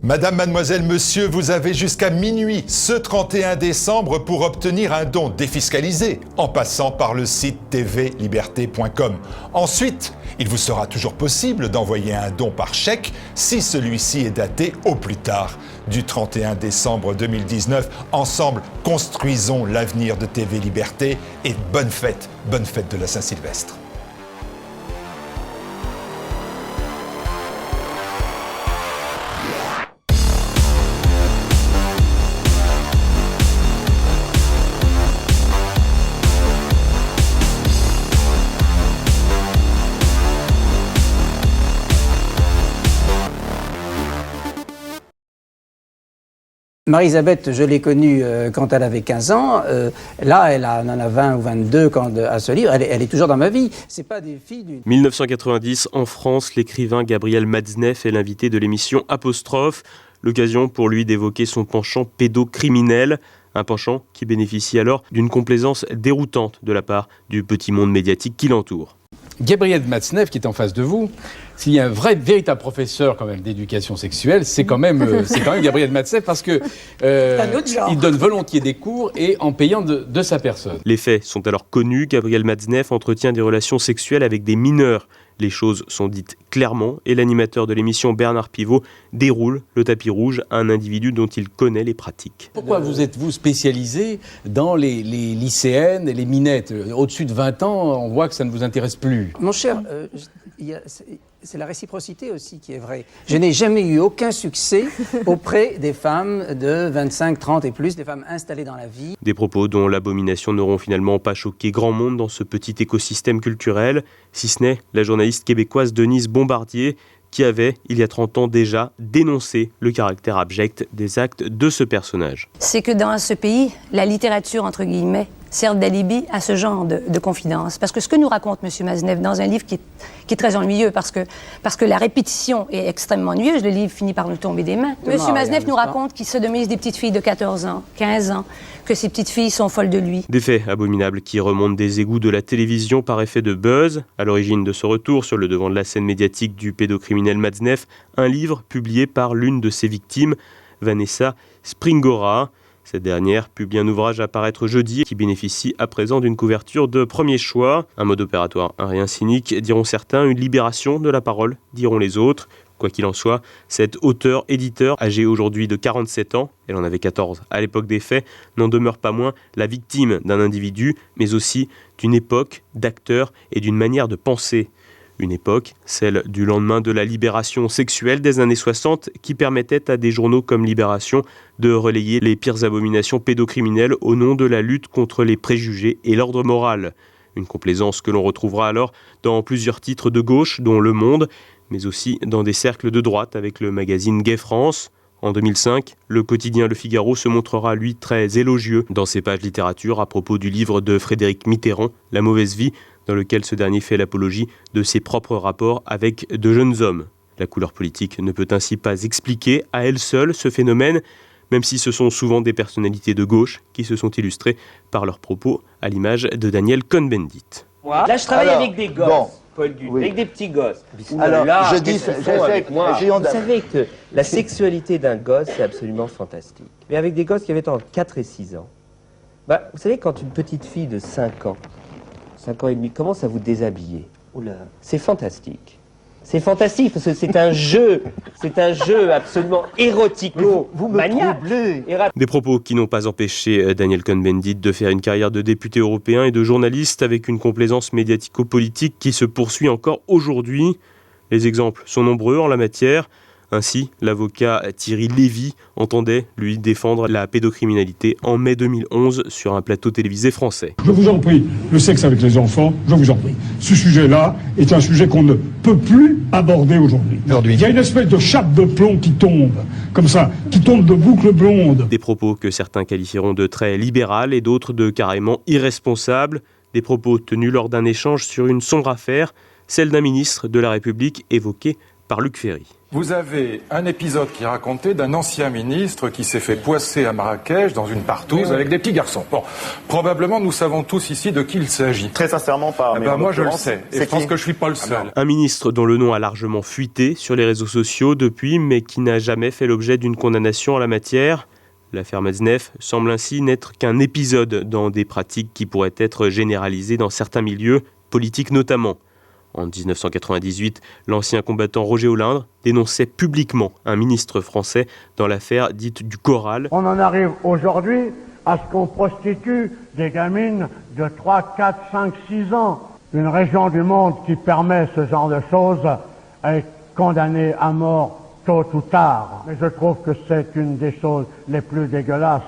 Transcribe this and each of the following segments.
Madame, mademoiselle, monsieur, vous avez jusqu'à minuit ce 31 décembre pour obtenir un don défiscalisé en passant par le site tvliberté.com. Ensuite, il vous sera toujours possible d'envoyer un don par chèque si celui-ci est daté au plus tard du 31 décembre 2019. Ensemble, construisons l'avenir de TV Liberté et bonne fête de la Saint-Sylvestre. Marie-Elisabeth, je l'ai connue quand elle avait 15 ans. Là, elle en a 20 ou 22 à ce livre. Elle est toujours dans ma vie. C'est pas des filles d'une... 1990, en France, l'écrivain Gabriel Matzneff est l'invité de l'émission Apostrophe. L'occasion pour lui d'évoquer son penchant pédocriminel. Un penchant qui bénéficie alors d'une complaisance déroutante de la part du petit monde médiatique qui l'entoure. Gabriel Matzneff, qui est en face de vous, s'il y a un véritable professeur quand même d'éducation sexuelle, c'est quand même Gabriel Matzneff parce que il donne volontiers des cours et en payant de sa personne. Les faits sont alors connus. Gabriel Matzneff entretient des relations sexuelles avec des mineurs. Les choses sont dites clairement et l'animateur de l'émission Bernard Pivot déroule le tapis rouge à un individu dont il connaît les pratiques. Pourquoi vous êtes-vous spécialisé dans les lycéennes et les minettes? Au-dessus de 20 ans, on voit que ça ne vous intéresse plus. Mon cher, c'est la réciprocité aussi qui est vraie. Je n'ai jamais eu aucun succès auprès des femmes de 25, 30 et plus, des femmes installées dans la vie. Des propos dont l'abomination n'auront finalement pas choqué grand monde dans ce petit écosystème culturel, si ce n'est la journaliste québécoise Denise Bombardier, qui avait, il y a 30 ans déjà, dénoncé le caractère abject des actes de ce personnage. C'est que dans ce pays, la littérature, entre guillemets, sert d'alibi à ce genre de confidence. Parce que ce que nous raconte M. Matzneff dans un livre qui est très ennuyeux, parce que la répétition est extrêmement ennuyeuse, le livre finit par nous tomber des mains. M. Matzneff nous raconte qu'il sodomise des petites filles de 14 ans, 15 ans, que ces petites filles sont folles de lui. Des faits abominables qui remontent des égouts de la télévision par effet de buzz. À l'origine de ce retour sur le devant de la scène médiatique du pédocriminel Matzneff, un livre publié par l'une de ses victimes, Vanessa Springora. Cette dernière publie un ouvrage à paraître jeudi qui bénéficie à présent d'une couverture de premier choix. Un mode opératoire, un rien cynique, diront certains, une libération de la parole, diront les autres. Quoi qu'il en soit, cet auteur-éditeur, âgé aujourd'hui de 47 ans, elle en avait 14 à l'époque des faits, n'en demeure pas moins la victime d'un individu, mais aussi d'une époque, d'acteurs et d'une manière de penser. Une époque, celle du lendemain de la libération sexuelle des années 60, qui permettait à des journaux comme Libération de relayer les pires abominations pédocriminelles au nom de la lutte contre les préjugés et l'ordre moral. Une complaisance que l'on retrouvera alors dans plusieurs titres de gauche, dont Le Monde, mais aussi dans des cercles de droite avec le magazine Gay France. En 2005, le quotidien Le Figaro se montrera, lui, très élogieux dans ses pages littérature à propos du livre de Frédéric Mitterrand, La mauvaise vie, dans lequel ce dernier fait l'apologie de ses propres rapports avec de jeunes hommes. La couleur politique ne peut ainsi pas expliquer à elle seule ce phénomène, même si ce sont souvent des personnalités de gauche qui se sont illustrées par leurs propos, à l'image de Daniel Cohn-Bendit. Là, je travaille avec des gosses, Paul Duc, avec des petits gosses. Alors, là, je dis, vous savez que la sexualité d'un gosse, c'est absolument fantastique. Mais avec des gosses qui avaient entre 4 et 6 ans, vous savez, quand une petite fille de 5 ans et demi commence à vous déshabiller, c'est fantastique. C'est fantastique parce que c'est un jeu absolument érotico-maniaque. Des propos qui n'ont pas empêché Daniel Cohn-Bendit de faire une carrière de député européen et de journaliste avec une complaisance médiatico-politique qui se poursuit encore aujourd'hui. Les exemples sont nombreux en la matière. Ainsi, l'avocat Thierry Lévy entendait, lui, défendre la pédocriminalité en mai 2011 sur un plateau télévisé français. Je vous en prie, le sexe avec les enfants, je vous en prie. Ce sujet-là est un sujet qu'on ne peut plus aborder aujourd'hui. Il y a une espèce de chape de plomb qui tombe, comme ça, qui tombe de boucles blondes. Des propos que certains qualifieront de très libéral et d'autres de carrément irresponsables. Des propos tenus lors d'un échange sur une sombre affaire, celle d'un ministre de la République évoquée par Luc Ferry. Vous avez un épisode qui est raconté d'un ancien ministre qui s'est fait poisser à Marrakech dans une partouze avec des petits garçons. Bon, probablement nous savons tous ici de qui il s'agit. Très sincèrement pas. Moi je le sais, et je pense que je suis pas le seul. Un ministre dont le nom a largement fuité sur les réseaux sociaux depuis, mais qui n'a jamais fait l'objet d'une condamnation en la matière. L'affaire Matzneff semble ainsi n'être qu'un épisode dans des pratiques qui pourraient être généralisées dans certains milieux, politiques notamment. En 1998, l'ancien combattant Roger Olindre dénonçait publiquement un ministre français dans l'affaire dite du Choral. On en arrive aujourd'hui à ce qu'on prostitue des gamines de 3, 4, 5, 6 ans. Une région du monde qui permet ce genre de choses est condamnée à mort tôt ou tard. Mais je trouve que c'est une des choses les plus dégueulasses.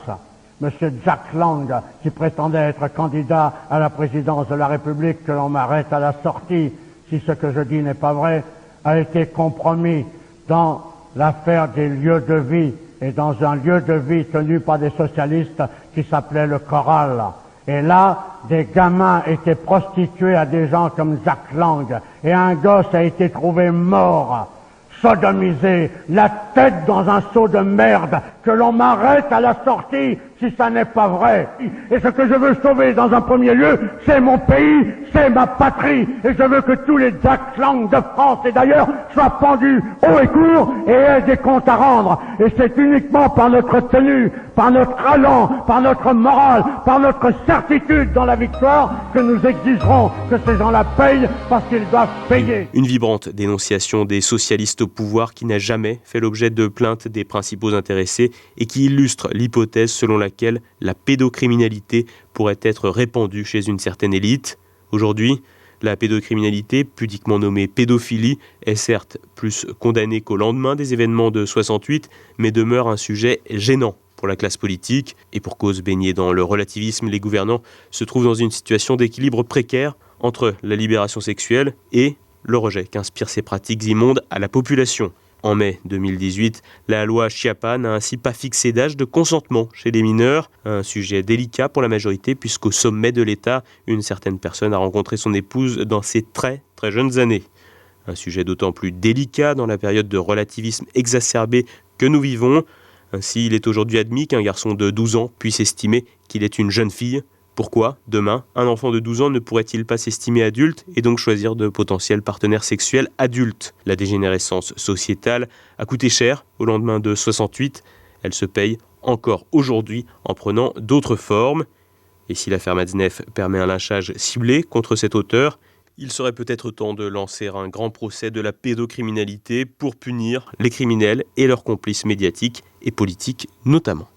Monsieur Jack Lang, qui prétendait être candidat à la présidence de la République, que l'on m'arrête à la sortie, si ce que je dis n'est pas vrai, a été compromis dans l'affaire des lieux de vie et dans un lieu de vie tenu par des socialistes qui s'appelait le Choral. Et là, des gamins étaient prostitués à des gens comme Jack Lang. Et un gosse a été trouvé mort, sodomisé, la tête dans un seau de merde, que l'on m'arrête à la sortie si ça n'est pas vrai. Et ce que je veux sauver dans un premier lieu, c'est mon pays, c'est ma patrie. Et je veux que tous les Jack Lang de France et d'ailleurs soient pendus haut et court et aient des comptes à rendre. Et c'est uniquement par notre tenue, par notre allant, par notre morale, par notre certitude dans la victoire que nous exigerons que ces gens-là payent parce qu'ils doivent payer. Une vibrante dénonciation des socialistes au pouvoir qui n'a jamais fait l'objet de plaintes des principaux intéressés et qui illustre l'hypothèse selon laquelle la pédocriminalité pourrait être répandue chez une certaine élite. Aujourd'hui, la pédocriminalité, pudiquement nommée pédophilie, est certes plus condamnée qu'au lendemain des événements de 68, mais demeure un sujet gênant pour la classe politique. Et pour cause baignée dans le relativisme, les gouvernants se trouvent dans une situation d'équilibre précaire entre la libération sexuelle et le rejet qu'inspirent ces pratiques immondes à la population. En mai 2018, la loi Schiappa n'a ainsi pas fixé d'âge de consentement chez les mineurs, un sujet délicat pour la majorité puisqu'au sommet de l'État, une certaine personne a rencontré son épouse dans ses très très jeunes années. Un sujet d'autant plus délicat dans la période de relativisme exacerbé que nous vivons. Ainsi, il est aujourd'hui admis qu'un garçon de 12 ans puisse estimer qu'il est une jeune fille. Pourquoi, demain, un enfant de 12 ans ne pourrait-il pas s'estimer adulte et donc choisir de potentiels partenaires sexuels adultes ? La dégénérescence sociétale a coûté cher au lendemain de 68. Elle se paye encore aujourd'hui en prenant d'autres formes. Et si l'affaire Matzneff permet un lynchage ciblé contre cet auteur, il serait peut-être temps de lancer un grand procès de la pédocriminalité pour punir les criminels et leurs complices médiatiques et politiques notamment.